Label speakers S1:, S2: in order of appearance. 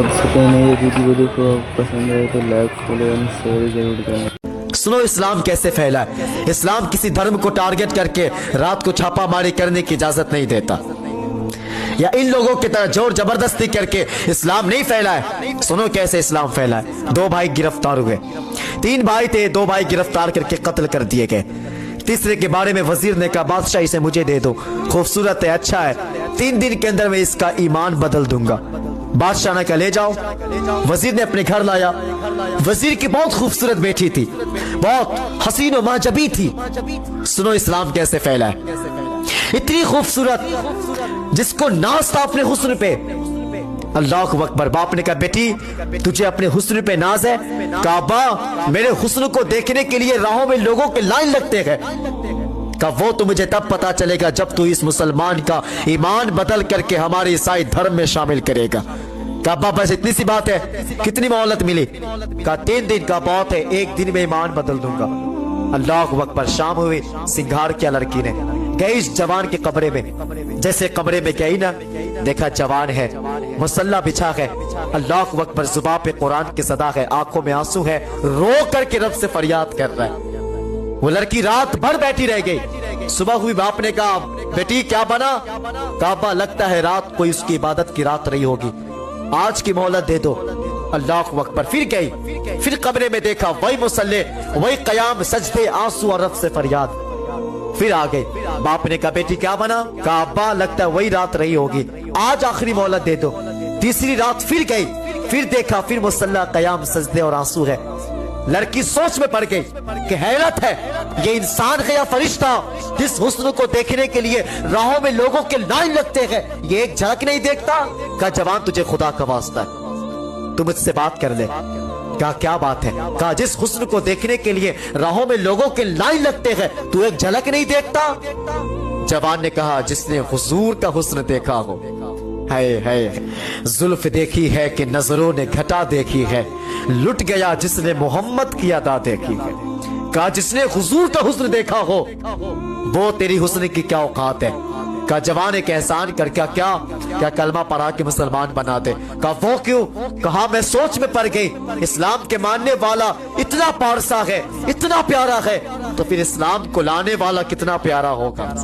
S1: कर सकें। ये वीडियो को पसंद आए तो लाइक फॉलो एंड शेयर जरूर करना।
S2: सुनो इस्लाम कैसे फैला है। इस्लाम किसी धर्म को टारगेट करके रात को छापा मारी करने की इजाजत नहीं देता, या इन लोगों की तरह जोर जबरदस्ती करके इस्लाम नहीं फैला है। सुनो कैसे इस्लाम फैला है। 2 भाई गिरफ्तार हुए, 3 भाई थे, 2 भाई गिरफ्तार करके कत्ल कर दिए गए। तीसरे के बारे में वजीर ने कहा बादशाह इसे मुझे दे दो, खूबसूरत है, अच्छा है, 3 दिन के अंदर मैं इसका ईमान बदल दूंगा। बादशाह ने कहा ले जाओ। वजीर ने अपने घर लाया। वजीर की बहुत खूबसूरत बेटी थी, बहुत हसीन और महजबी थी। सुनो इस्लाम कैसे फैला है। इतनी खूबसूरत जिसको नाज था अपने हुस्न पे। अल्लाह अकबर। बाप ने कहा बेटी तुझे अपने हुस्न पे नाज है? कहा अब्बा मेरे हुस्न को देखने के लिए राहों में लोगों के लाइन लगते हैं। कहा वो तो मुझे तब पता चलेगा जब तू इस मुसलमान का ईमान बदल करके हमारे ईसाई धर्म में शामिल करेगा। कहा अब्बा बस इतनी सी बात है, कितनी मोहलत मिली? कहा 3 दिन का बहुत है, 1 दिन में ईमान बदल दूंगा। अल्लाह अकबर। शाम हुई, सिंगार किया लड़की ने, गई इस जवान के कमरे में। जैसे कमरे में गई ना, देखा जवान है, मुसल्ला बिछा है, अल्लाह अकबर, जुबान पे कुरान की सदा है, आंखों में आंसू है, रो करके रब से फरियाद कर रहा है। वो लड़की रात भर बैठी रह गई। सुबह हुई, बाप ने कहा बेटी क्या बना? कहा लगता है रात कोई उसकी इबादत की रात रही होगी, आज की मोहलत दे दो। अल्लाह अकबर। फिर गई, फिर कमरे में देखा वही मुसल्ले, वही कयाम, सजदे, आंसू और रब से फरियाद। फिर आ गई। बाप ने कहा बेटी क्या बना? कहा अब्बा लगता है वही रात रही होगी, आज आखिरी मोहलत दे दो। तीसरी रात फिर गई, फिर देखा, फिर मुसल्ला, कयाम, सजदे और आंसू है। लड़की सोच में पड़ गई कि हैरत है, ये इंसान है या फरिश्ता जिस हुस्न को देखने के लिए राहों में लोगों के लाइन लगते हैं, ये एक झलक नहीं देखता? कहा जवान तुझे खुदा का वास्ता है, तू मुझसे बात कर ले। कहा क्या बात है? कहा जिस हुस्न को देखने के लिए राहों में लोगों के लाइन लगते हैं, तू एक झलक नहीं देखता? जवान ने कहा जिसने हुजूर का हुस्न देखा हो। है जुल्फ देखी है कि नजरों ने घटा देखी है, लुट गया जिसने मोहम्मद की अदा देखी है। कहा जिसने हुजूर का हुस्न देखा हो वो तेरी हुस्न की क्या औकात है? कहा जवान एक एहसान कर, क्या कलमा पढ़ा के मुसलमान बना दे। कहा वो क्यों? कहा मैं सोच में पड़ गई, इस्लाम के मानने वाला इतना पारसा है, इतना प्यारा है, तो फिर इस्लाम को लाने वाला कितना प्यारा होगा।